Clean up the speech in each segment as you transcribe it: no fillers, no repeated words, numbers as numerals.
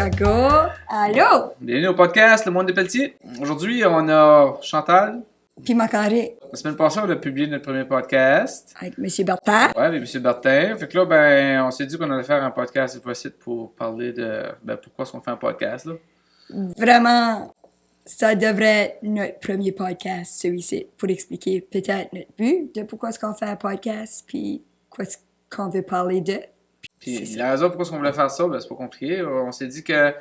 Chicago. Allô? Bienvenue au podcast Le Monde des Pelletiers. Aujourd'hui, on a Chantal. Puis Macaré. La semaine passée, on a publié notre premier podcast. Avec M. Bertin. Ouais, avec M. Bertin. Fait que là, ben, on s'est dit qu'on allait faire un podcast cette fois-ci pour parler de pourquoi est-ce qu'on fait un podcast, là. Vraiment, ça devrait être notre premier podcast, celui-ci, pour expliquer peut-être notre but de pourquoi est-ce qu'on fait un podcast, puis quoi est-ce qu'on veut parler de. Puis la raison pourquoi on voulait faire ça, ben, c'est pas compliqué. On s'est dit que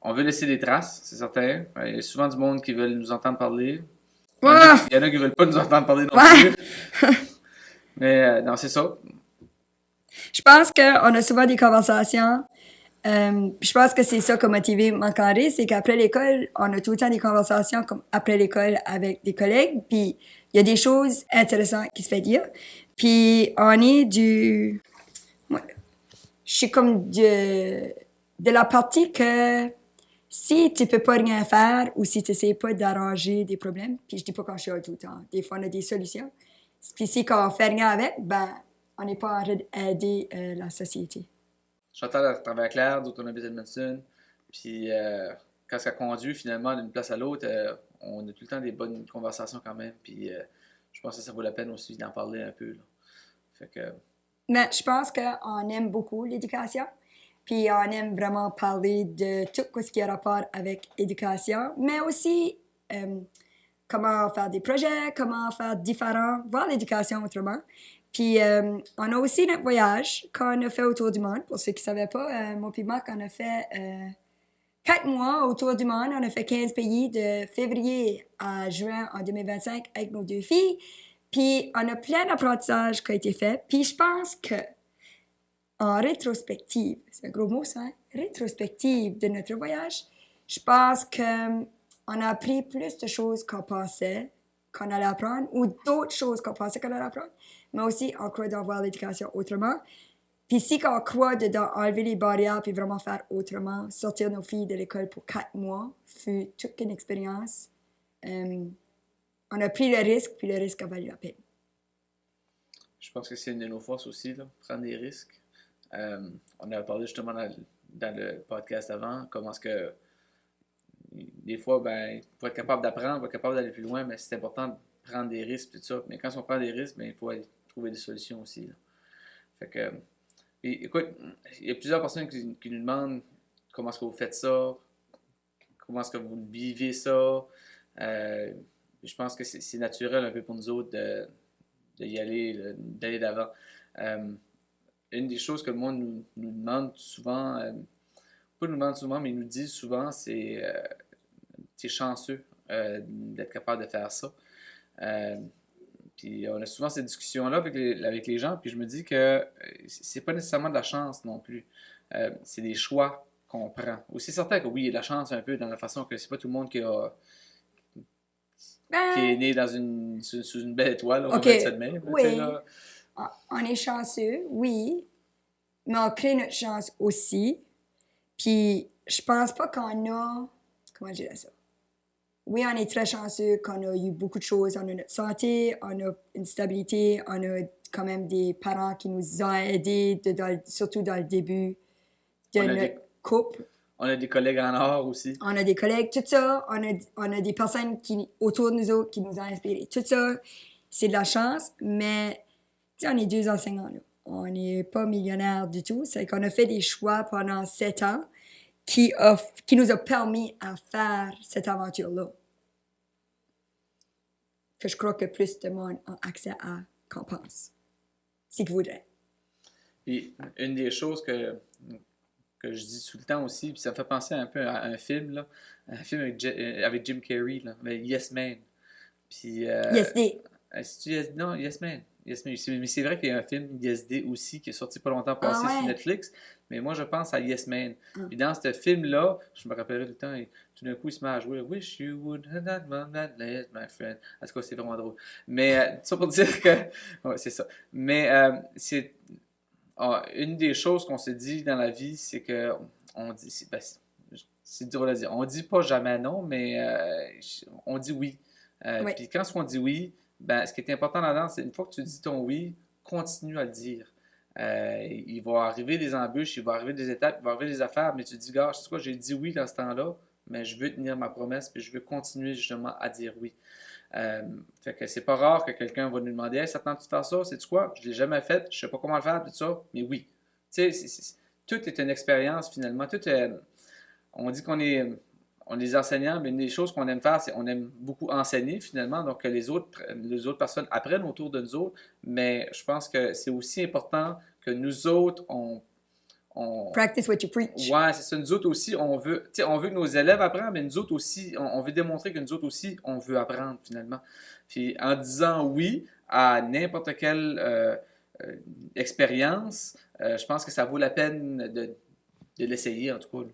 on veut laisser des traces, c'est certain. Il y a souvent du monde qui veulent nous entendre parler. Il y en a qui veulent pas nous entendre parler non plus. Mais non, c'est ça. Je pense qu'on a souvent des conversations. Je pense que c'est ça qui a motivé Macaré, c'est qu'après l'école, on a tout le temps des conversations comme après l'école avec des collègues, puis il y a des choses intéressantes qui se fait dire. Puis on est du... Moi, je suis comme de la partie que si tu peux pas rien faire ou si tu essaies pas d'arranger des problèmes, puis je dis pas qu'on chiale tout le temps, des fois on a des solutions. Puis si on fait rien avec, ben on n'est pas en train d'aider la société. Chantal a travaillé à Claire, d'autres on habite à Edmonton. Puis quand ça conduit finalement d'une place à l'autre, on a tout le temps des bonnes conversations quand même. Puis je pense que ça vaut la peine aussi d'en parler un peu, là. Fait que... Mais je pense qu'on aime beaucoup l'éducation. Puis on aime vraiment parler de tout ce qui a rapport avec l'éducation, mais aussi comment faire des projets, comment faire différents, voir l'éducation autrement. Puis on a aussi notre voyage qu'on a fait autour du monde. Pour ceux qui ne savaient pas, moi et Marc, on a fait 4 mois autour du monde. On a fait 15 pays de février à juin en 2025 avec nos 2 filles. Puis on a plein d'apprentissages qui ont été faits. Puis je pense que en rétrospective, c'est un gros mot ça, hein? Rétrospective de notre voyage, je pense qu'on a appris plus de choses qu'on pensait qu'on allait apprendre ou d'autres choses qu'on pensait qu'on allait apprendre, mais aussi on croit d'en voir l'éducation autrement. Puis si on croit dedans enlever les barrières puis vraiment faire autrement, sortir nos filles de l'école pour 4 mois, fut toute une expérience. On a pris le risque, puis le risque a valu la peine. Je pense que c'est une de nos forces aussi, là, prendre des risques. On a parlé justement dans le podcast avant, comment est-ce que des fois, ben, pour être capable d'apprendre, pour être capable d'aller plus loin, mais c'est important de prendre des risques et tout ça. Mais quand on prend des risques, ben, il faut aller trouver des solutions aussi, là. Fait que, et, écoute, il y a plusieurs personnes qui nous demandent comment est-ce que vous faites ça, comment est-ce que vous vivez ça. Je pense que c'est naturel un peu pour nous autres d'y aller, d'aller d'avant. Une des choses que le monde nous demande souvent, pas nous demande souvent, mais nous dit souvent, c'est t'es chanceux d'être capable de faire ça. Puis on a souvent cette discussion-là avec les gens, puis je me dis que c'est pas nécessairement de la chance non plus. C'est des choix qu'on prend. Aussi certain que oui, il y a de la chance un peu dans la façon que c'est pas tout le monde qui est né sous une belle étoile, on va mettre ça de même. Oui. Là. On est chanceux, oui, mais on crée notre chance aussi. Puis je pense pas qu'on a... Comment je dirais ça? Oui, on est très chanceux qu'on a eu beaucoup de choses. On a notre santé, on a une stabilité, on a quand même des parents qui nous ont aidés, surtout dans le début de notre couple. On a des collègues en or aussi. On a des collègues, tout ça. On a des personnes autour de nous autres qui nous ont inspirés. Tout ça, c'est de la chance, mais on est 2 enseignants, là. On n'est pas millionnaires du tout. C'est qu'on a fait des choix pendant 7 ans qui nous a permis à faire cette aventure-là. Que je crois que plus de monde a accès à qu'on pense. Si tu voudrais. Puis, une des choses que je dis tout le temps aussi, puis ça me fait penser un peu à un film, là, un film avec Jim Carrey, là, Yes Man. Puis, Yes Day. Non, Yes Man. Yes Man. Mais c'est vrai qu'il y a un film Yes Day aussi qui est sorti pas longtemps passé sur Netflix, mais moi je pense à Yes Man. Puis dans ce film-là, je me rappellerai tout le temps, et tout d'un coup il se met à jouer Wish you would have not done that late, my friend. En tout cas, c'est vraiment drôle. Mais ça pour dire que. Ouais, c'est ça. Mais c'est. Une des choses qu'on s'est dit dans la vie, c'est que on dit, c'est dur à dire. On dit pas jamais non, mais on dit oui. Oui. Puis quand on dit oui, ben, ce qui est important là-dedans, c'est une fois que tu dis ton oui, continue à le dire. Il va arriver des embûches, il va arriver des étapes, il va arriver des affaires, mais tu te dis, gars, tu sais quoi, j'ai dit oui dans ce temps-là, mais je veux tenir ma promesse, puis je veux continuer justement à dire oui. Euh, Fait que c'est pas rare que quelqu'un va nous demander, hey, ça te tente de faire ça, sais-tu quoi, je l'ai jamais fait, je sais pas comment le faire, tout ça, mais oui. Tu sais, tout est une expérience finalement, on dit on est des enseignants, mais une des choses qu'on aime faire, c'est qu'on aime beaucoup enseigner finalement, donc que les autres personnes apprennent autour de nous autres, mais je pense que c'est aussi important que nous autres, Practice what you preach. ouais, c'est ça, nous autres aussi, on veut que nos élèves apprennent, mais nous autres aussi, on veut démontrer que nous autres aussi, on veut apprendre finalement. Puis en disant oui à n'importe quelle expérience, je pense que ça vaut la peine de l'essayer en tout cas. Là.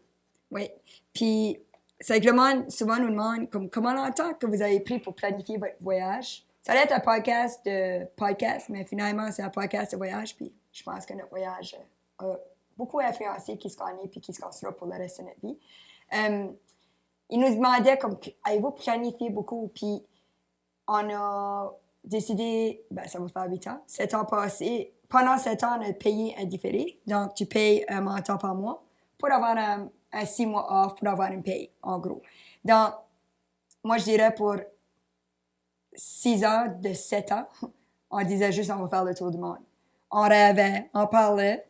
Oui. Puis, c'est que le monde souvent nous demande comment longtemps que vous avez pris pour planifier votre voyage. Ça allait être un podcast, mais finalement, c'est un podcast de voyage. Puis, je pense que notre voyage a beaucoup influencé qui se connaît puis qui se sera pour le reste de notre vie. Ils nous demandaient avez-vous planifié beaucoup? Puis, on a décidé, ça va faire 8 ans, 7 ans passés. Pendant 7 ans, on a payé un différé. Donc, tu payes un montant par mois pour avoir un 6 mois off, pour avoir une paye, en gros. Donc, moi, je dirais pour 6 ans, de 7 ans, on disait juste on va faire le tour du monde. On rêvait, on parlait.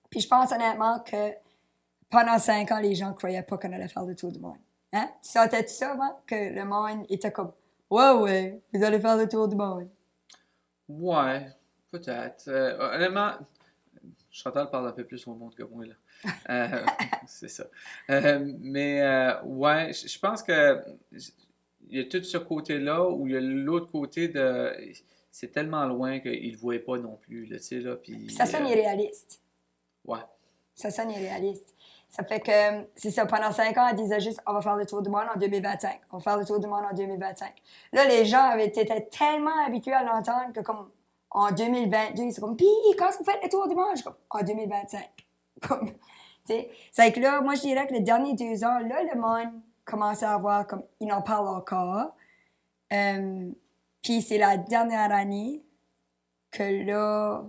Puis je pense honnêtement que pendant 5 ans, les gens ne croyaient pas qu'on allait faire le tour du monde. Hein? Tu sentais tout ça avant? Que le monde était comme ouais, vous allez faire le tour du monde. Ouais, peut-être. Honnêtement, Chantal parle un peu plus au monde que moi, là. C'est ça. Ouais, je pense que il y a tout ce côté-là où il y a l'autre côté de... C'est tellement loin qu'ils ne le voyaient pas non plus, là, tu sais, là, puis... Ça sonne irréaliste. Ouais. Ça sonne irréaliste. Ça fait que, c'est ça, pendant 5 ans, on disait juste, on va faire le tour du monde en 2025. On va faire le tour du monde en 2025. Là, les gens étaient tellement habitués à l'entendre que comme en 2022, c'est comme, puis quand est-ce que vous faites le tour du monde? Je suis comme, en 2025. Comme, tu sais. C'est que là, moi, je dirais que les derniers 2 ans, là, le monde commençait à voir comme, il en parle encore. Puis c'est la dernière année que là,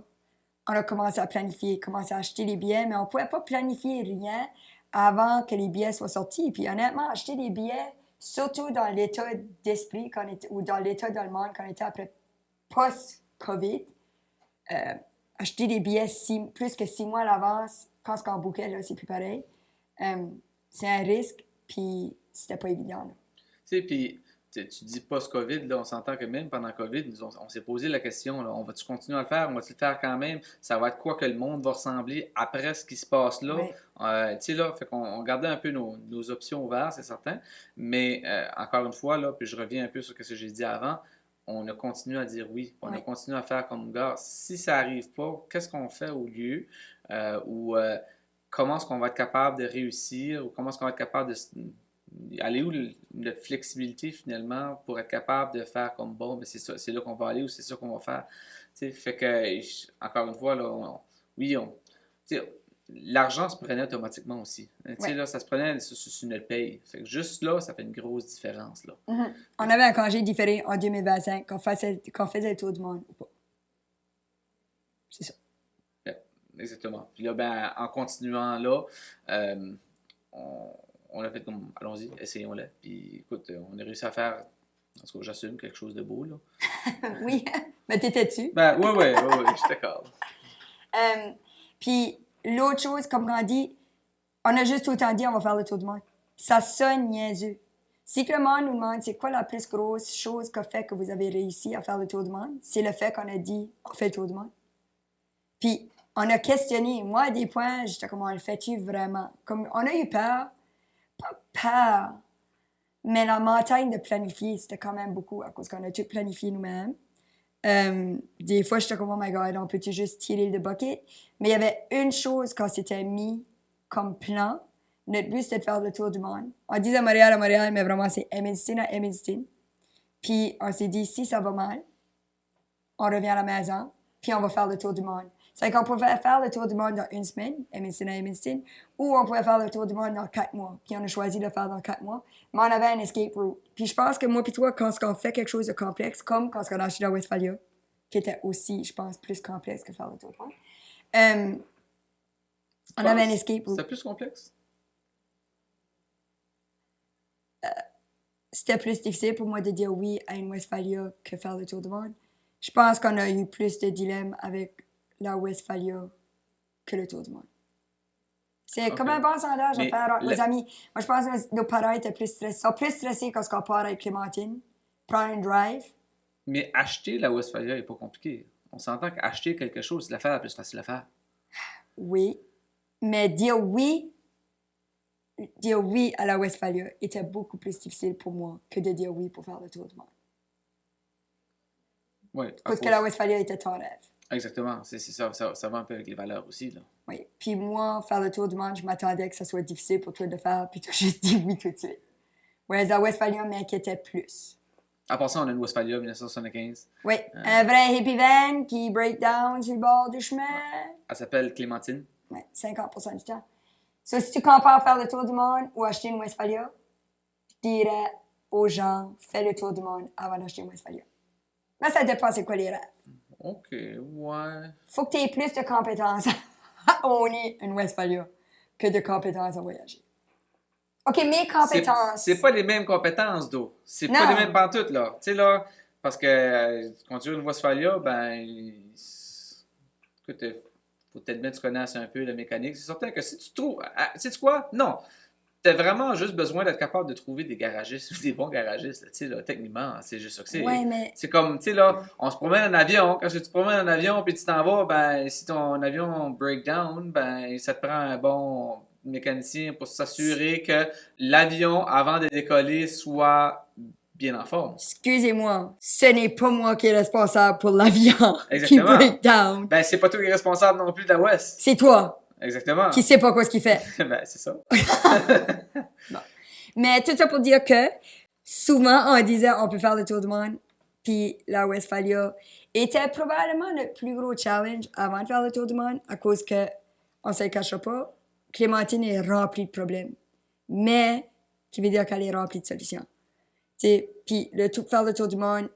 on a commencé à planifier, commencé à acheter les billets, mais on ne pouvait pas planifier rien avant que les billets soient sortis. Puis honnêtement, acheter des billets, surtout dans l'état d'esprit ou dans l'état dans le monde qu'on était après post-COVID, acheter des billets plus que 6 mois à l'avance, quand c'est qu'en bouquet, là, c'est plus pareil. C'est un risque, puis c'était pas évident. Là. Tu sais, puis tu dis post-COVID, là, on s'entend que même pendant COVID, on s'est posé la question, là, on va-tu continuer à le faire, on va-tu le faire quand même, ça va être quoi que le monde va ressembler après ce qui se passe là. Ouais. Tu sais, là, fait qu'on gardait un peu nos options ouvertes, c'est certain, mais encore une fois, là, puis je reviens un peu sur ce que j'ai dit avant, on a continué à dire oui, on a continué à faire comme gars. Si ça n'arrive pas, qu'est-ce qu'on fait au lieu, ou comment est-ce qu'on va être capable de réussir, ou comment est-ce qu'on va être capable de aller où notre flexibilité finalement pour être capable de faire comme bon, mais c'est ça, c'est là qu'on va aller ou c'est ça qu'on va faire. T'sais, fait que, encore une fois, là, l'argent se prenait automatiquement aussi. Là, ça se prenait sur notre paye. Fait que juste là, ça fait une grosse différence. Là. Mm-hmm. On avait un congé différé en 2025 qu'on faisait le tour du monde ou pas. C'est ça. Ouais, exactement. Puis là, ben, en continuant là, on a fait comme, allons-y, essayons-le. Puis écoute, on a réussi à faire, en tout cas, j'assume quelque chose de beau, là. Oui, mais t'étais dessus. Ben, ouais, je suis d'accord. Puis l'autre chose, comme on dit, on a juste tout le temps dit on va faire le tour du monde. Ça sonne niaiseux. Si le monde nous demande c'est quoi la plus grosse chose qu'a fait que vous avez réussi à faire le tour du monde, c'est le fait qu'on a dit on fait le tour du monde. Puis on a questionné. Moi, à des points, j'étais comme on le fait-tu vraiment? Comme on a eu peur. Pas peur, mais la montagne de planifier, c'était quand même beaucoup à cause qu'on a tout planifié nous-mêmes. Des fois, j'étais comme, oh my God, on peut-tu juste tirer le bucket? Mais il y avait une chose qu'on s'était mis comme plan. Notre but, c'était de faire le tour du monde. On disait Montréal à Montréal, mais vraiment, c'est Edmundston à Edmundston. Puis, on s'est dit, si ça va mal, on revient à la maison, puis on va faire le tour du monde. C'est qu'on pouvait faire le tour du monde dans 1 semaine, Edmundston à Edmundston, ou on pouvait faire le tour du monde dans 4 mois. Puis on a choisi de le faire dans 4 mois. Mais on avait un escape route. Puis je pense que moi puis toi, quand on fait quelque chose de complexe, comme quand on a acheté la Westphalia, qui était aussi, je pense, plus complexe que faire le tour du monde, On avait un escape room. C'était plus complexe? C'était plus difficile pour moi de dire oui à une Westphalia que faire le tour du monde. Je pense qu'on a eu plus de dilemmes avec la Westphalia que le tour du monde. C'est comme un bon sondage à faire entre nos amis. Moi, je pense que nos parents étaient plus stressés. Ils sont plus stressés quand on part avec Clémentine, prendre une drive. Mais acheter la Westphalia n'est pas compliqué. On s'entend qu'acheter quelque chose, c'est l'affaire la plus facile à faire. Oui. Mais dire oui à la Westphalia était beaucoup plus difficile pour moi que de dire oui pour faire le tour du monde. Oui. Parce que la Westphalia était ton rêve. Exactement. Ça va un peu avec les valeurs aussi, là. Oui. Puis moi, faire le tour du monde, je m'attendais que ça soit difficile pour toi de le faire, puis tu as juste dit oui tout de suite. Whereas la Westphalia m'inquiétait plus. À part ça, on a une Westphalia 1975. Oui, un vrai hippie van qui break down sur le bord du chemin. Elle s'appelle Clémentine. Oui, 50% du temps. So, si tu compares faire le tour du monde ou acheter une Westphalia, je dirais aux gens, fais le tour du monde avant d'acheter une Westphalia. Mais ça dépend c'est quoi les rêves. OK, ouais. Faut que tu aies plus de compétences à owner une Westphalia que de compétences à voyager. OK, mes compétences. C'est pas les mêmes compétences, d'eau. C'est pas les mêmes pantoutes, là. Tu sais, là, parce que quand tu as une Westphalia, ben, écoute, faut peut-être bien que tu connaisses un peu la mécanique. C'est certain que si tu trouves. Sais-tu quoi? Non. T'as vraiment juste besoin d'être capable de trouver des garagistes, des bons garagistes, tu sais, là, techniquement, c'est juste ça que c'est. Ouais, mais... C'est comme, tu sais, là, on se promène en avion, quand tu te promènes en avion puis tu t'en vas, ben, si ton avion break down, ben, ça te prend un bon mécanicien pour s'assurer que l'avion, avant de décoller, soit bien en forme. Excusez-moi, ce n'est pas moi qui est responsable pour l'avion qui break down. Ben, c'est pas toi qui est responsable non plus de la West. C'est toi. Exactement. Qui sait pas quoi ce qu'il fait. Ben, c'est ça. Bon. Mais tout ça pour dire que souvent, on disait on peut faire le tour du monde, puis la Westphalia était probablement le plus gros challenge avant de faire le tour du monde à cause que, on se le cachera pas, Clémentine est remplie de problèmes. Mais, qui veut dire qu'elle est remplie de solutions. Puis faire le tour du monde,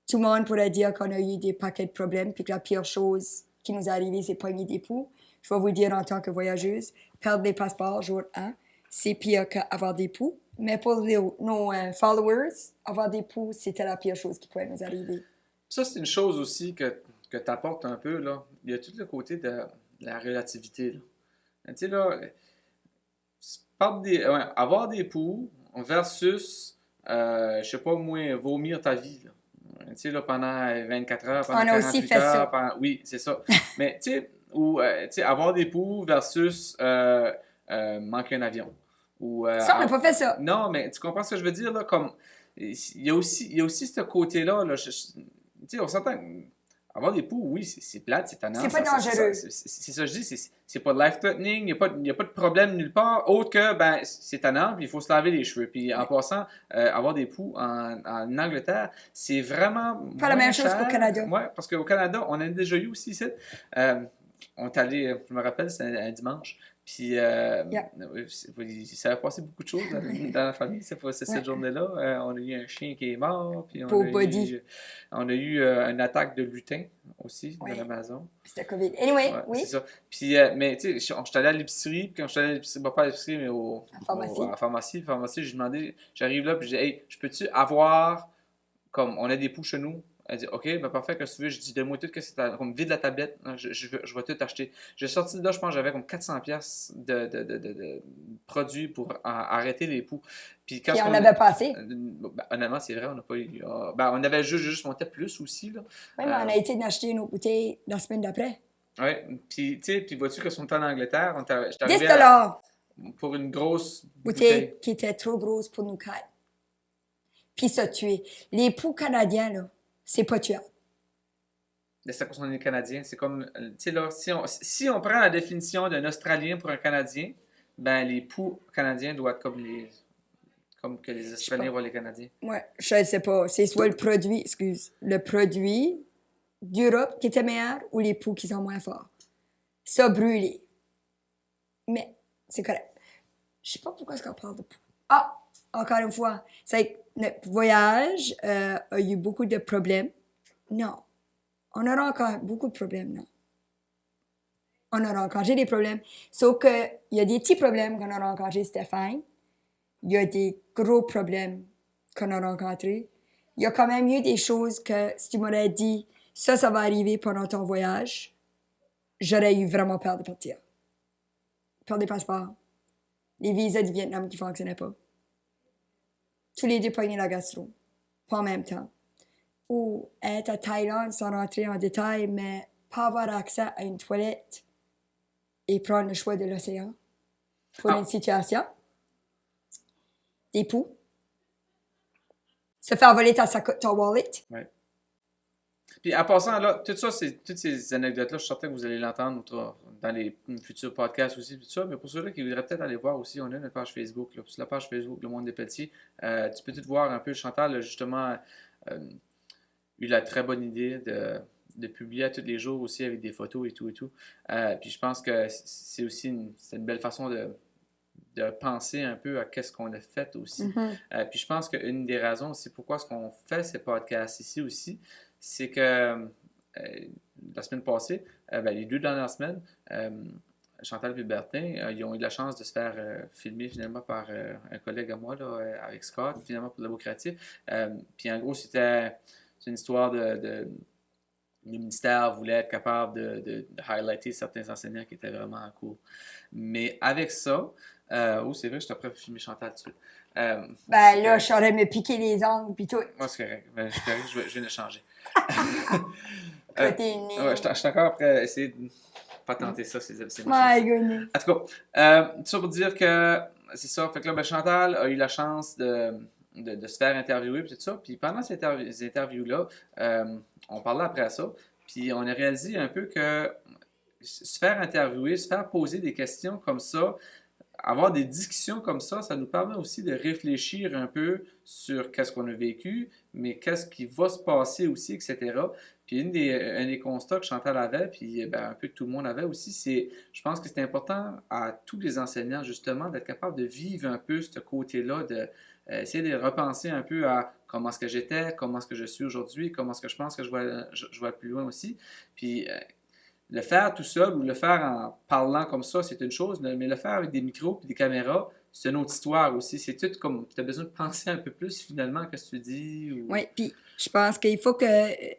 tout le monde pourrait dire qu'on a eu des paquets de problèmes, puis que la pire chose qui nous est arrivée, c'est pogner des poux. Je vais vous le dire en tant que voyageuse, perdre les passeports jour 1, c'est pire qu'avoir des poux. Mais pour nos followers, avoir des poux, c'était la pire chose qui pouvait nous arriver. Ça, c'est une chose aussi que tu apportes un peu, là. Il y a tout le côté de la relativité, là. Tu sais, là, avoir des poux versus, je sais pas moi, vomir ta vie, là. Tu sais, là, pendant 24 heures, pendant 48 aussi fait heures. ça. Oui, c'est ça. Mais, tu sais, ou avoir des poux versus manquer un avion. Ça, on n'a pas fait ça. Non, mais tu comprends ce que je veux dire, là? Comme, il y a aussi ce côté-là, là. Tu sais, on s'entend. Avoir des poux, oui, c'est plate, c'est tannant. C'est pas dangereux. C'est ça que je dis, c'est pas life-threatening, il n'y a pas de problème nulle part, autre que, ben, c'est tannant, puis il faut se laver les cheveux. Puis en passant, avoir des poux en Angleterre, c'est vraiment pas la même chose qu'au Canada. Oui, parce qu'au Canada, on en a déjà eu aussi ici. On est allé, je me rappelle, c'était un dimanche. Puis, ça a passé beaucoup de choses dans la famille cette journée-là. On a eu un chien qui est mort. Puis on a eu une attaque de lutin aussi dans l'Amazon. Puis c'était COVID. Anyway, oui. C'est ça. Puis, mais tu sais, je suis allé à l'épicerie. Puis quand je suis allé à l'épicerie, pas à l'épicerie, mais à la pharmacie. J'ai demandé, j'arrive là, puis j'ai dit, hey, je peux-tu avoir, comme, on a des poux chez nous. Elle dit, OK, ben parfait, qu'est-ce que tu veux? Je dis, donne-moi tout, qu'est-ce que t'as, comme vide la tablette, je vais tout acheter. J'ai sorti de là, je pense, j'avais comme 400$ de produits pour arrêter les poux. Puis quand on avait passé. Honnêtement, c'est vrai, on n'a pas eu. On avait juste monté plus aussi, là. Oui, mais on a été d'acheter une autre bouteille la semaine d'après. Oui, puis tu sais, puis vois-tu que son temps en Angleterre, j'étais 10 $ pour une grosse bouteille qui était trop grosse pour nous quatre. Puis ça tué. Les poux canadiens, là, c'est pas tuable. C'est parce qu'on est Canadien. C'est comme, tu sais, là, si on prend la définition d'un Australien pour un Canadien, ben les poux canadiens doivent être comme que les Australiens voient les Canadiens. Ouais, je ne sais pas. C'est soit le produit d'Europe qui était meilleur ou les poux qui sont moins forts. Ça brûlé. Mais c'est correct. Je sais pas pourquoi est-ce qu'on parle de poux. Ah, encore une fois, c'est que notre voyage a eu beaucoup de problèmes. Non. On aura encore beaucoup de problèmes, non. on a rencontré des problèmes. Sauf qu'il y a des petits problèmes qu'on a rencontrés, Stéphane. Il y a des gros problèmes qu'on a rencontrés. Il y a quand même eu des choses que si tu m'aurais dit « ça va arriver pendant ton voyage », j'aurais eu vraiment peur de partir. Peur des passeports. Les visas du Vietnam qui ne fonctionnaient pas. Tous les deux pognaient la gastro. Pas en même temps. Ou être à Thaïlande sans rentrer en détail, mais pas avoir accès à une toilette et prendre le choix de l'océan pour une situation. Des poux. Se faire voler ton wallet. Ouais. Puis en passant, là, tout ça, toutes ces anecdotes-là, je suis certain que vous allez l'entendre dans les futurs podcasts aussi, tout ça. Mais pour ceux-là qui voudraient peut-être aller voir aussi, on a notre page Facebook. Là, sur la page Facebook, Le Monde des Petits, tu peux tout voir un peu. Chantal a justement eu la très bonne idée de publier à tous les jours aussi avec des photos et tout et tout. Puis je pense que c'est aussi c'est une belle façon de penser un peu à qu'est-ce qu'on a fait aussi. Mm-hmm. Puis je pense qu'une des raisons aussi pourquoi est-ce qu'on fait ces podcasts ici aussi, c'est que la semaine passée, les 2 dernières semaines, Chantal et Bertin, ils ont eu la chance de se faire filmer finalement par un collègue à moi, là, avec Scott, finalement pour Labo Créatif. Puis en gros, c'est une histoire le ministère voulait être capable de highlighter certains enseignants qui étaient vraiment cool. Mais avec ça, c'est vrai, je t'ai prêt à filmer Chantal tout de suite. Là, je saurais me piquer les ongles puis tout. Moi, c'est correct. Je viens de changer. Côté nez. Ouais, je suis encore après à essayer de patenter ça, ces My goodness. En tout cas, tout ça pour dire que c'est ça. Fait que là, Chantal a eu la chance de se faire interviewer et tout ça. Puis pendant ces interviews-là, on parlait après ça. Puis on a réalisé un peu que se faire interviewer, se faire poser des questions comme ça, avoir des discussions comme ça nous permet aussi de réfléchir un peu sur qu'est-ce qu'on a vécu, mais qu'est-ce qui va se passer aussi, etc. Puis un des constats que Chantal avait, puis un peu que tout le monde avait aussi, je pense que c'est important à tous les enseignants, justement, d'être capable de vivre un peu ce côté-là, essayer de repenser un peu à comment est-ce que j'étais, comment est-ce que je suis aujourd'hui, comment est-ce que je pense que je vais plus loin aussi. Puis le faire tout seul ou le faire en parlant comme ça, c'est une chose, mais le faire avec des micros et des caméras, c'est une autre histoire aussi. C'est tout comme, tu as besoin de penser un peu plus finalement que ce que tu dis. Oui, puis je pense qu'il faut que...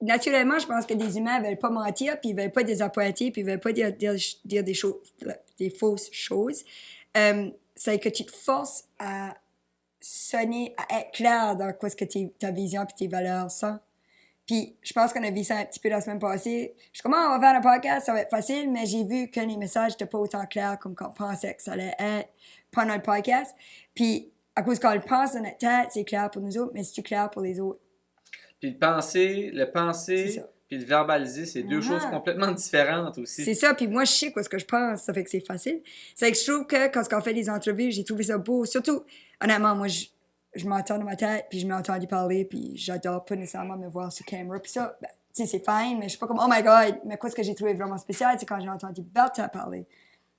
Naturellement, je pense que des humains ne veulent pas mentir, puis ils ne veulent pas désappointer, puis ils ne veulent pas dire des choses, des fausses choses. C'est que tu te forces à sonner, à être clair dans quoi ce que ta vision et tes valeurs sont. Puis je pense qu'on a vu ça un petit peu la semaine passée. Je commence à faire un podcast, ça va être facile, mais j'ai vu que les messages n'étaient pas autant clairs comme qu'on pensait que ça allait être pendant le podcast. Puis à cause qu'on le pense dans notre tête, c'est clair pour nous autres, mais c'est clair pour les autres. Puis le penser, puis le verbaliser, c'est deux choses complètement différentes aussi. C'est ça, puis moi, je sais quoi ce que je pense, ça fait que c'est facile. C'est que je trouve que quand on fait des entrevues, j'ai trouvé ça beau. Surtout, honnêtement, moi, je m'entends dans ma tête, puis je m'ai entendu parler, puis j'adore pas nécessairement me voir sur caméra. Puis ça, tu sais, c'est fine, mais je suis pas comme « Oh my God! » Mais quoi, ce que j'ai trouvé vraiment spécial, c'est quand j'ai entendu Bertha parler.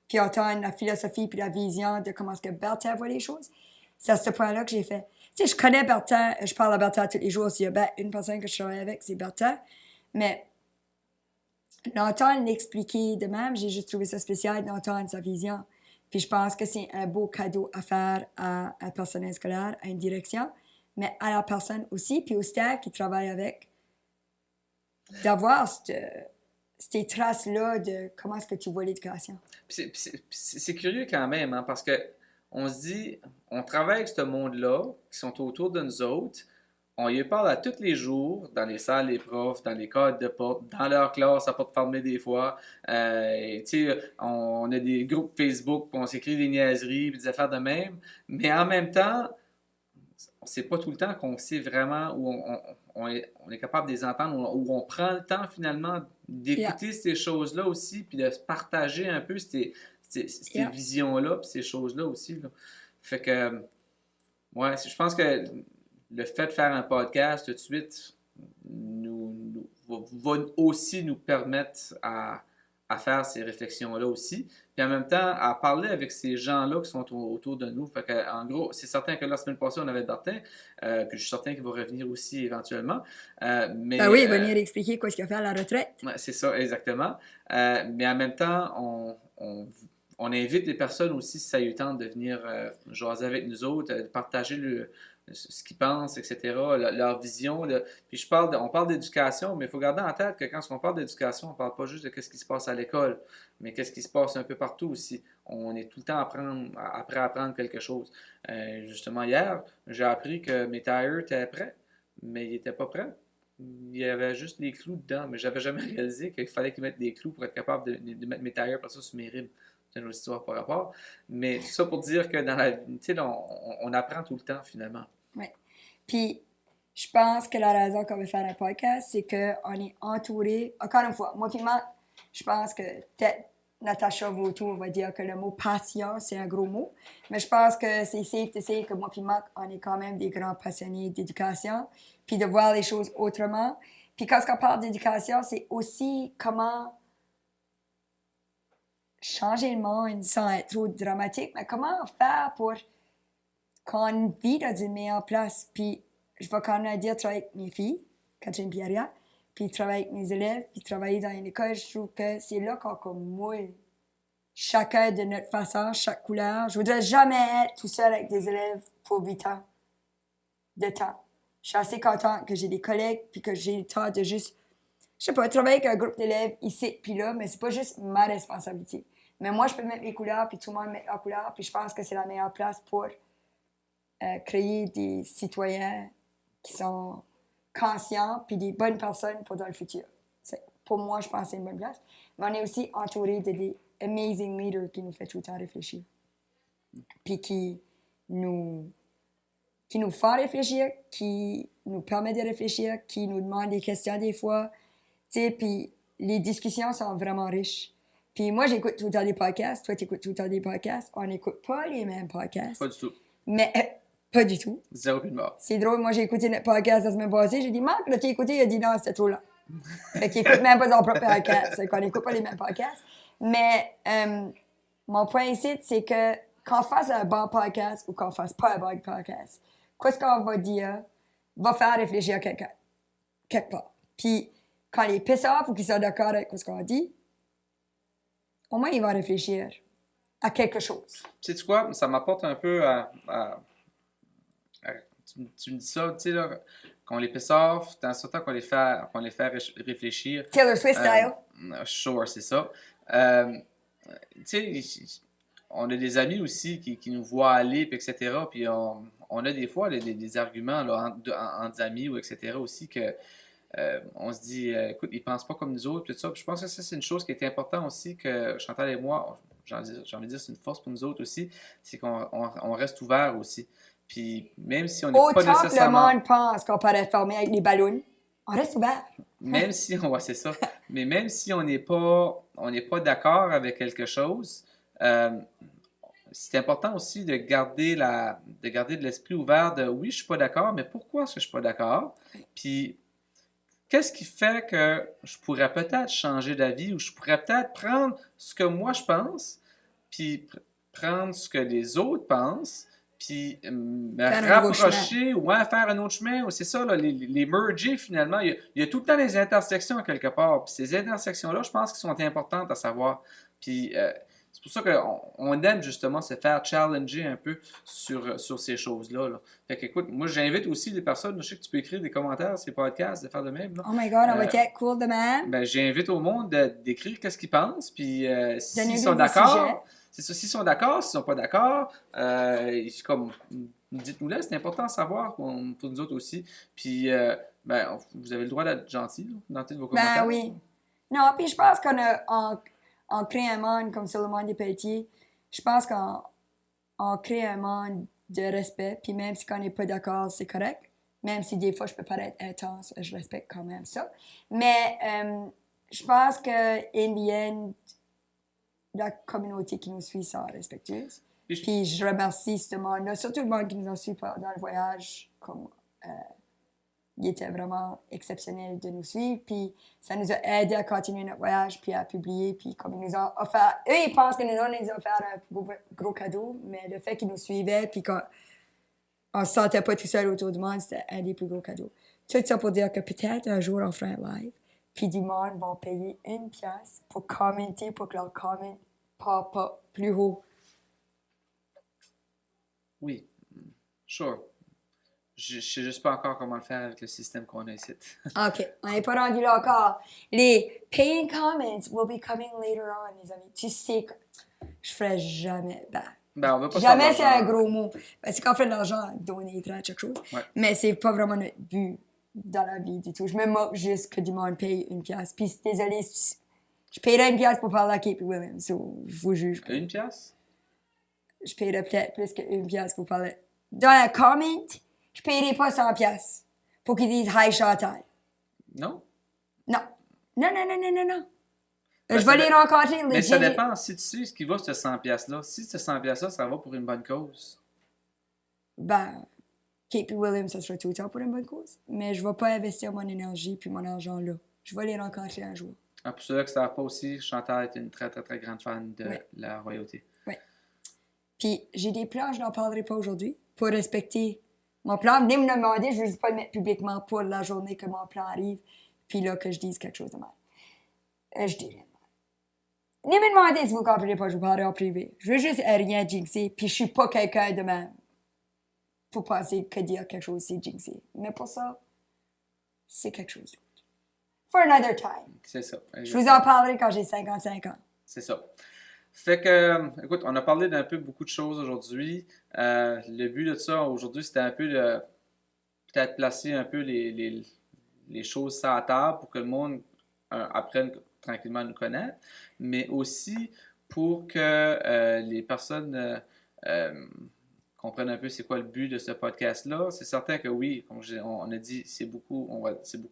Puis entendre la philosophie puis la vision de comment est-ce que Bertha voit les choses. C'est à ce point-là que j'ai fait. Tu sais, je connais Bertha, je parle à Bertha tous les jours. S'il y a une personne que je travaille avec, c'est Bertha. Mais l'entendre l'expliquer de même, j'ai juste trouvé ça spécial d'entendre sa vision. Puis je pense que c'est un beau cadeau à faire à un personnel scolaire, à une direction, mais à la personne aussi, puis au staff qui travaille avec, d'avoir ces traces-là de comment est-ce que tu vois l'éducation. C'est curieux quand même, hein, parce que on se dit, on travaille avec ce monde-là, qui sont autour de nous autres, on y parle à tous les jours, dans les salles des profs, dans les cadres de porte, dans leur classe, à porte fermée des fois. On a des groupes Facebook, puis on s'écrit des niaiseries, puis des affaires de même. Mais en même temps, c'est pas tout le temps qu'on sait vraiment où on est capable de les entendre, où on prend le temps finalement d'écouter ces choses-là aussi, puis de se partager un peu ces visions-là, puis ces choses-là aussi. Là. Fait que, ouais, je pense que le fait de faire un podcast tout de suite va aussi nous permettre à à faire ces réflexions-là aussi. Puis en même temps, à parler avec ces gens-là qui sont autour de nous. Fait que, en gros, c'est certain que la semaine passée, on avait Martin, puis je suis certain qu'il va revenir aussi éventuellement. Ben oui, venir expliquer quoi ce qu'il a fait à la retraite. Ouais, c'est ça, exactement. Mais en même temps, on invite les personnes aussi, si ça lui tente, de venir jaser avec nous autres, de partager ce qu'ils pensent, etc., leur vision. Puis on parle d'éducation, mais il faut garder en tête que quand on parle d'éducation, on ne parle pas juste de ce qui se passe à l'école, mais qu'est-ce qui se passe un peu partout aussi. On est tout le temps après à apprendre quelque chose. Justement, hier, j'ai appris que mes tires étaient prêts, mais ils n'étaient pas prêts. Il y avait juste des clous dedans, mais j'avais jamais réalisé qu'il fallait qu'ils mettent des clous pour être capable de mettre mes tailleurs par ça sur mes rimes. C'est une autre histoire par rapport. Mais tout ça pour dire que dans la vie, tu sais, on apprend tout le temps finalement. Oui. Puis, je pense que la raison qu'on veut faire un podcast, c'est qu'on est entouré. Encore une fois, moi, puis Marc, je pense que peut-être Natacha Vautour va dire que le mot passion, c'est un gros mot. Mais je pense que c'est safe de dire que moi, puis Marc, on est quand même des grands passionnés d'éducation, puis de voir les choses autrement. Puis quand on parle d'éducation, c'est aussi comment changer le monde sans être trop dramatique, mais comment faire pour qu'on vit dans une meilleure place. Puis je vais quand même dire travailler avec mes filles, Catherine Pierria, puis travailler avec mes élèves, puis travailler dans une école. Je trouve que c'est là qu'on moule chacun de notre façon, chaque couleur. Je voudrais jamais être tout seul avec des élèves pour 8 ans de temps. Je suis assez contente que j'ai des collègues, puis que j'ai le temps de juste, je sais pas, travailler avec un groupe d'élèves ici puis là, mais c'est pas juste ma responsabilité. Mais moi, je peux mettre mes couleurs, puis tout le monde met leurs couleurs, puis je pense que c'est la meilleure place pour créer des citoyens qui sont conscients puis des bonnes personnes pour dans le futur. Pour moi, je pense que c'est une bonne place. Mais on est aussi entouré de des amazing leaders qui nous font tout le temps réfléchir. Puis qui nous font réfléchir, qui nous permettent de réfléchir, qui nous demandent des questions des fois. Tu sais, puis les discussions sont vraiment riches. Puis moi, j'écoute tout le temps des podcasts. Toi, tu écoutes tout le temps des podcasts. On n'écoute pas les mêmes podcasts. Pas du tout. Mais pas du tout. Zéro plus de mort. C'est drôle, moi j'ai écouté notre podcast la semaine passée, j'ai dit Marc, là, tu as écouté, il a dit non, c'était trop long. Fait qu'il écoute même pas son propre podcast, c'est qu'on n'écoute pas les mêmes podcasts. Mais mon point ici, c'est que qu'on fasse un bon podcast ou qu'on fasse pas un bon podcast, qu'est-ce qu'on va dire va faire réfléchir quelqu'un, quelque part. Puis quand les piss off ou qu'ils sont d'accord avec ce qu'on dit, au moins ils vont réfléchir à quelque chose. Sais-tu quoi? Ça m'apporte un peu tu me dis ça, tu sais, là, qu'on les piss off, dans ce temps qu'on les fait réfléchir. Taylor Swift style. Sure, c'est ça. Tu sais, on a des amis aussi qui nous voient aller, puis etc. Puis on a des fois des arguments là, entre amis ou etc. aussi que on se dit, écoute, ils pensent pas comme nous autres, puis tout ça. Puis je pense que ça, c'est une chose qui est importante aussi que Chantal et moi, j'ai envie de dire, c'est une force pour nous autres aussi, c'est qu'on reste ouvert aussi. Puis même si on n'est pas nécessairement... Autant que le monde pense qu'on peut être fermé avec des ballons, on reste ouvert. Même si, ouais, c'est ça. Mais même si on n'est pas d'accord avec quelque chose, c'est important aussi de garder de l'esprit ouvert de oui, je suis pas d'accord, mais pourquoi est-ce que je suis pas d'accord? Puis qu'est-ce qui fait que je pourrais peut-être changer d'avis ou je pourrais peut-être prendre ce que moi je pense, puis prendre ce que les autres pensent, puis me rapprocher, ouais, faire un autre chemin. C'est ça, là, les merger finalement. Il y a tout le temps des intersections quelque part. Puis ces intersections-là, je pense qu'elles sont importantes à savoir. Puis c'est pour ça qu'on aime justement se faire challenger un peu sur ces choses-là. Là. Fait qu'écoute, moi j'invite aussi des personnes, je sais que tu peux écrire des commentaires sur ces podcasts, de faire de même. Là. Oh my God, on va être cool demain. Ben, j'invite au monde d'écrire qu'est-ce qu'ils pensent, puis s'ils sont d'accord, c'est ça, s'ils sont d'accord, s'ils sont pas d'accord, comme dites-nous-le, c'est important à savoir pour nous autres aussi. Puis ben, vous avez le droit d'être gentil là, dans tous vos commentaires. Ben oui. Non, puis je pense qu'on crée un monde comme sur le monde des Pelletiers. Je pense qu'on crée un monde de respect, puis même si on n'est pas d'accord, c'est correct. Même si des fois je peux paraître intense, je respecte quand même ça. Mais je pense que in the end, la communauté qui nous suit sont respectueuses. Puis je remercie ce monde-là, surtout le monde qui nous a suivis dans le voyage, comme il était vraiment exceptionnel de nous suivre. Puis ça nous a aidé à continuer notre voyage, puis à publier. Puis comme ils nous ont offert... Eux, ils pensent que nous avons offert un gros cadeau, mais le fait qu'ils nous suivaient, puis qu'on ne se sentait pas tout seul autour du monde, c'était un des plus gros cadeaux. Tout ça pour dire que peut-être un jour, on fera un live, puis du monde va payer 1$ pour commenter, pour que leur comment part pas plus haut. Oui, sure. Je sais juste pas encore comment le faire avec le système qu'on a ici. OK, on n'est pas rendu là encore. Les paying comments will be coming later on, les amis. Tu sais que je ferai jamais... Ben, on va pas jamais faire c'est d'argent. un gros mot. Parce que quand on fait de l'argent, donner à quelque chose. Ouais. Mais c'est pas vraiment notre but dans la vie du tout. Je me moque juste que du monde paye 1$. Puis désolé, je paierais 1$ pour parler à Kate Williams. So, je vous juge pas. 1$? Je paierais peut-être plus que 1$ pour parler. Dans un comment, je paierais pas 100$ pour qu'ils disent Hi Chantal. Non? Non. Non, non, non, non, non, non. Ben, Je vais les rencontrer. Mais ça dépend si tu sais ce qui va, ce 100$-là. Si ce 100$-là, ça va pour une bonne cause. Ben, Kate Williams, ça sera tout le temps pour une bonne cause. Mais je vais pas investir mon énergie puis mon argent là. Je vais les rencontrer un jour. Ah, pour ceux-là qui ne savent pas aussi, Chantal est une très, très, très grande fan de la royauté. Oui. Puis, j'ai des plans, je n'en parlerai pas aujourd'hui, pour respecter mon plan. Venez me demander, je ne vais pas le mettre publiquement pour la journée que mon plan arrive, puis là, que je dise quelque chose de mal. Je dirai. Venez me demander si vous ne comprenez pas, je vous parlerai en privé. Je veux juste rien jinxer, puis je suis pas quelqu'un de même pour penser que dire quelque chose, c'est jinxer. Mais pour ça, c'est quelque chose d'autre. For another time. C'est ça. Je vous en parlerai quand j'ai 55 ans. C'est ça. Fait que, écoute, on a parlé d'un peu beaucoup de choses aujourd'hui. Le but de ça aujourd'hui, c'était un peu de peut-être placer un peu les choses sur la table pour que le monde apprenne tranquillement à nous connaître, mais aussi pour que les personnes comprennent un peu c'est quoi le but de ce podcast-là. C'est certain que oui, comme on a dit, c'est beaucoup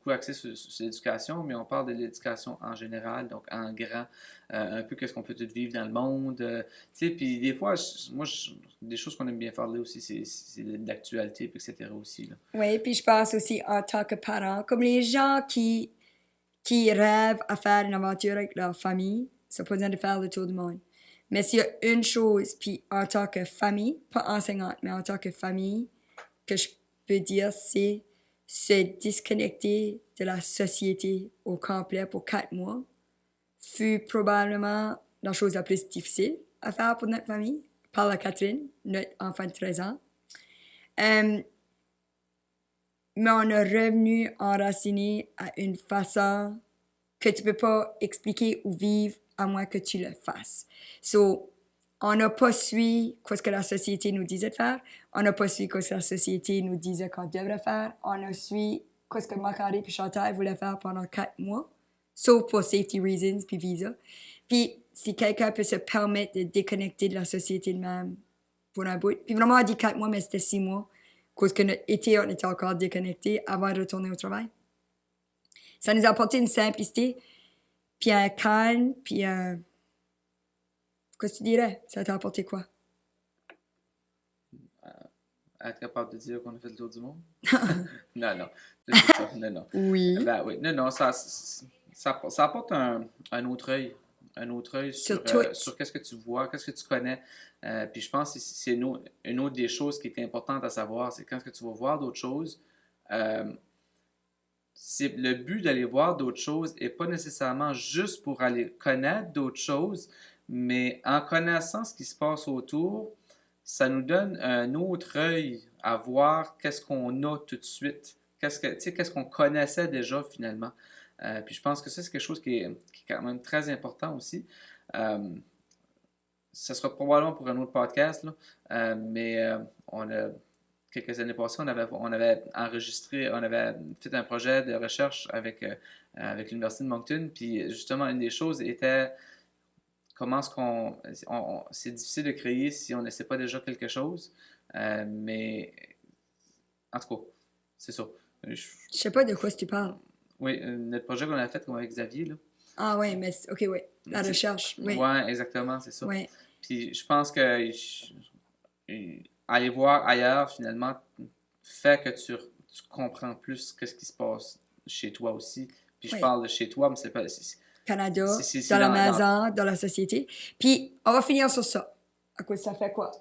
axé sur l'éducation, mais on parle de l'éducation en général, donc en grand, un peu qu'est-ce qu'on peut tout vivre dans le monde. Tu sais, puis des fois, des choses qu'on aime bien parler aussi, c'est de l'actualité, etc. aussi. Là. Oui, puis je pense aussi en tant que parent, comme les gens qui rêvent à faire une aventure avec leur famille, c'est pas besoin de faire le tour du monde. Mais s'il y a une chose, puis en tant que famille, pas enseignante, mais en tant que famille, que je peux dire, c'est se disconnecter de la société au complet pour 4 mois, fut probablement la chose la plus difficile à faire pour notre famille, par la Catherine, notre enfant de 13 ans. Mais on est revenu enraciné à une façon que tu peux pas expliquer ou vivre à moins que tu le fasses. So, on n'a pas suivi ce que la société nous disait de faire. On n'a pas suivi ce que la société nous disait qu'on devrait faire. On a suivi ce que Macari et Chantal voulaient faire pendant 4 mois, sauf pour safety reasons puis visa. Puis, si quelqu'un peut se permettre de déconnecter de la société de même pour un bout, puis vraiment, on dit 4 mois, mais c'était 6 mois, parce que notre été, on était encore déconnecté avant de retourner au travail. Ça nous a apporté une simplicité, puis un calme, puis un... Qu'est-ce que tu dirais? Ça t'a apporté quoi? Être capable de dire qu'on a fait le tour du monde? Non, non. C'est ça. Non, non. Oui. Ben oui. Non, non, ça apporte un autre œil. Un autre œil sur qu'est-ce que tu vois, qu'est-ce que tu connais. Puis je pense que c'est une autre des choses qui est importante à savoir, c'est quand que tu vas voir d'autres choses, le but d'aller voir d'autres choses n'est pas nécessairement juste pour aller connaître d'autres choses, mais en connaissant ce qui se passe autour, ça nous donne un autre œil à voir qu'est-ce qu'on a tout de suite, qu'est-ce qu'on connaissait déjà finalement. Puis je pense que ça, c'est quelque chose qui est quand même très important aussi. Ça sera probablement pour un autre podcast, là, mais on a... Quelques années passées, on avait enregistré, on avait fait un projet de recherche avec l'Université de Moncton, puis justement, une des choses était comment est-ce c'est difficile de créer si on ne sait pas déjà quelque chose, mais en tout cas, c'est ça. Je sais pas de quoi tu parles. Oui, notre projet qu'on a fait avec Xavier, là. Ah oui, mais ok, oui. La recherche, oui. Oui, exactement, c'est ça. Oui. Puis je pense que aller voir ailleurs, finalement, fait que tu comprends plus qu'est-ce qui se passe chez toi aussi. Puis je Oui. parle de chez toi, mais c'est pas... Canada, c'est dans la maison, dans la société. Puis, on va finir sur ça. À cause, ça fait quoi?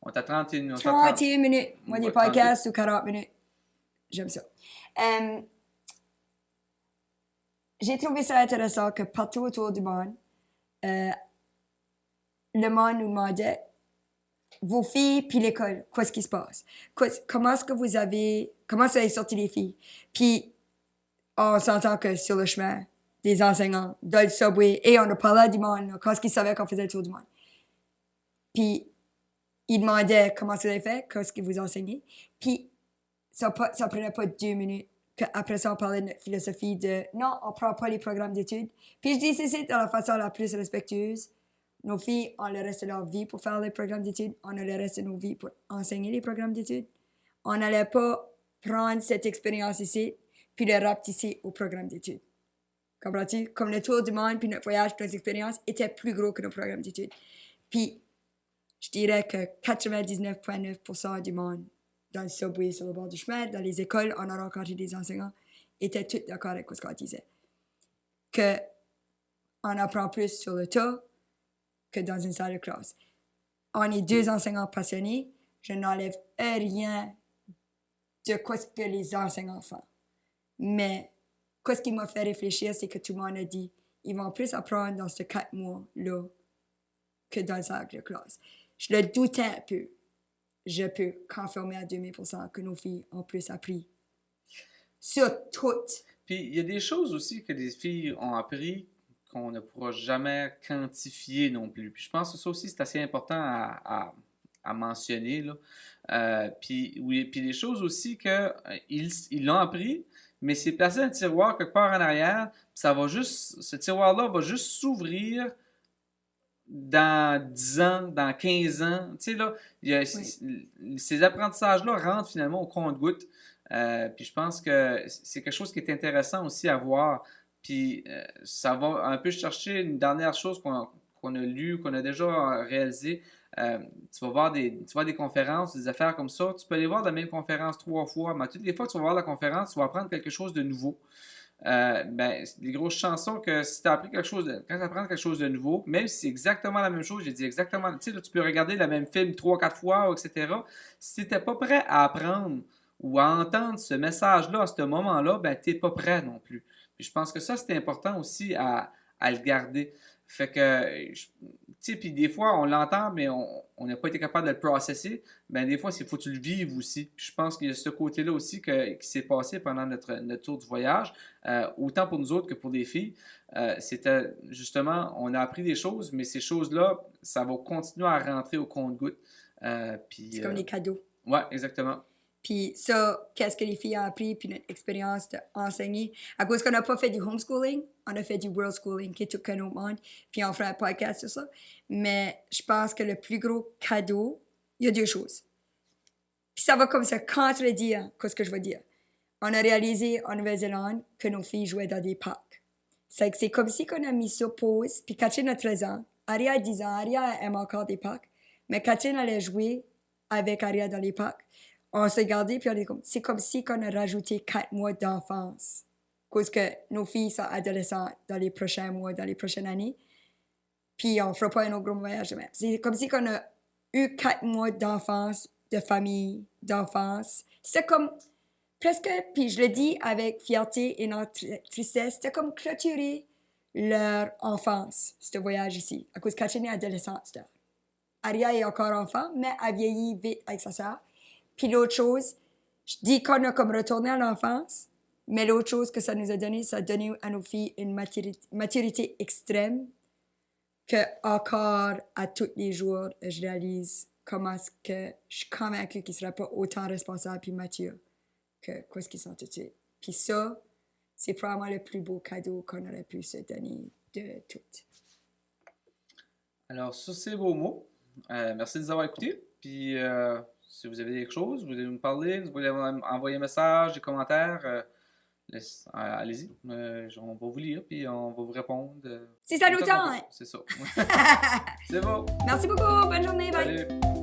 On t'a 31 31 minutes. Moi, des 32. podcasts ou 40 minutes. J'aime ça. J'ai trouvé ça intéressant que partout autour du monde, le monde nous demandait, vos filles puis l'école, qu'est-ce qui se passe? Comment est-ce que comment ça est sorti les filles? Puis, on s'entend que sur le chemin, des enseignants, dans le subway, et on a parlé du monde, là, quand ils savaient qu'on faisait le tour du monde. Puis, ils demandaient comment ça avait fait, qu'est-ce qu'ils vous enseignaient. Puis, ça prenait pas 2 minutes qu'après ça, on parlait de notre philosophie de non, on prend pas les programmes d'études. Puis, je dis, c'est de la façon la plus respectueuse. Nos filles ont le reste de leur vie pour faire les programmes d'études. On a le reste de nos vies pour enseigner les programmes d'études. On n'allait pas prendre cette expérience ici puis le rapetisser au programme d'études. Comprends-tu? Comme le tour du monde puis notre voyage puis nos expériences étaient plus gros que nos programmes d'études. Puis, je dirais que 99,9% du monde dans le subway, sur le bord du chemin, dans les écoles, on a rencontré des enseignants, étaient tous d'accord avec ce qu'on disait. Qu'on apprend plus sur le tas que dans une salle de classe. On est 2 enseignants passionnés. Je n'enlève rien de ce que les enseignants font. Mais ce qui m'a fait réfléchir, c'est que tout le monde a dit ils vont plus apprendre dans ces 4 mois-là que dans une salle de classe. Je le doutais un peu. Je peux confirmer à 2000% que nos filles ont plus appris. Sur toutes. Puis il y a des choses aussi que les filles ont appris qu'on ne pourra jamais quantifier non plus. Puis je pense que ça aussi, c'est assez important à mentionner, là. Puis des choses aussi qu'ils l'ont appris, mais c'est placé dans un tiroir quelque part en arrière, puis ce tiroir-là va juste s'ouvrir dans 10 ans, dans 15 ans. Tu sais, là, ces apprentissages-là rentrent finalement au compte-gouttes. Puis je pense que c'est quelque chose qui est intéressant aussi à voir. Puis ça va un peu chercher une dernière chose qu'on a lue, qu'on a déjà réalisée. Tu vas voir des conférences, des affaires comme ça. Tu peux aller voir la même conférence 3 fois, mais toutes les fois que tu vas voir la conférence, tu vas apprendre quelque chose de nouveau. C'est des grosses chansons que si tu as appris quelque chose, quand tu apprends quelque chose de nouveau, même si c'est exactement la même chose, j'ai dit exactement, tu sais, tu peux regarder le même film 3-4 fois, etc. Si tu n'étais pas prêt à apprendre ou à entendre ce message-là à ce moment-là, tu n'es pas prêt non plus. Puis je pense que ça, c'est important aussi à le garder. Fait que, tu sais, puis des fois, on l'entend, mais on n'a pas été capable de le processer. Des fois, il faut que tu le vives aussi. Puis je pense qu'il y a ce côté-là aussi qui s'est passé pendant notre tour du voyage, autant pour nous autres que pour les filles. C'était justement, on a appris des choses, mais ces choses-là, ça va continuer à rentrer au compte-gouttes. C'est comme les cadeaux. Ouais, exactement. Puis ça, qu'est-ce que les filles ont appris, puis notre expérience d'enseigner. À cause qu'on n'a pas fait du homeschooling, on a fait du world schooling, qui est tout qu'un autre monde, puis on fera un podcast sur ça. Mais je pense que le plus gros cadeau, il y a 2 choses. Puis ça va comme ça contredire ce que je veux dire. On a réalisé en Nouvelle-Zélande que nos filles jouaient dans des parcs. C'est comme si on a mis sur pause, puis Catherine a 13 ans, Aria a 10 ans, Aria aime encore des parcs, mais Catherine allait jouer avec Aria dans les parcs. On s'est gardé, puis c'est comme si on a rajouté 4 mois d'enfance. Parce que nos filles sont adolescentes dans les prochains mois, dans les prochaines années. Puis on ne fera pas un autre gros voyage de même. C'est comme si on a eu 4 mois d'enfance, de famille, d'enfance. C'est comme presque, puis je le dis avec fierté et non tristesse, c'était comme clôturer leur enfance, ce voyage ici. À cause Catherine est adolescente. Aria est encore enfant, mais a vieilli vite avec sa sœur. Puis l'autre chose, je dis qu'on a comme retourné à l'enfance, mais l'autre chose que ça nous a donné, ça a donné à nos filles une maturité extrême que encore à tous les jours, je réalise comment est-ce que je suis convaincue qu'ils ne seraient pas autant responsables et matures que ce qu'ils sont tout de suite. Puis ça, c'est probablement le plus beau cadeau qu'on aurait pu se donner de toutes. Alors, sur ces beaux mots, merci de nous avoir écoutés. Puis, si vous avez quelque chose, vous voulez nous parler, vous voulez envoyer un message, des commentaires, allez-y. On va vous lire, puis on va vous répondre. Si ça nous tente! C'est ça. C'est bon. Merci beaucoup. Bonne journée. Bye. Salut.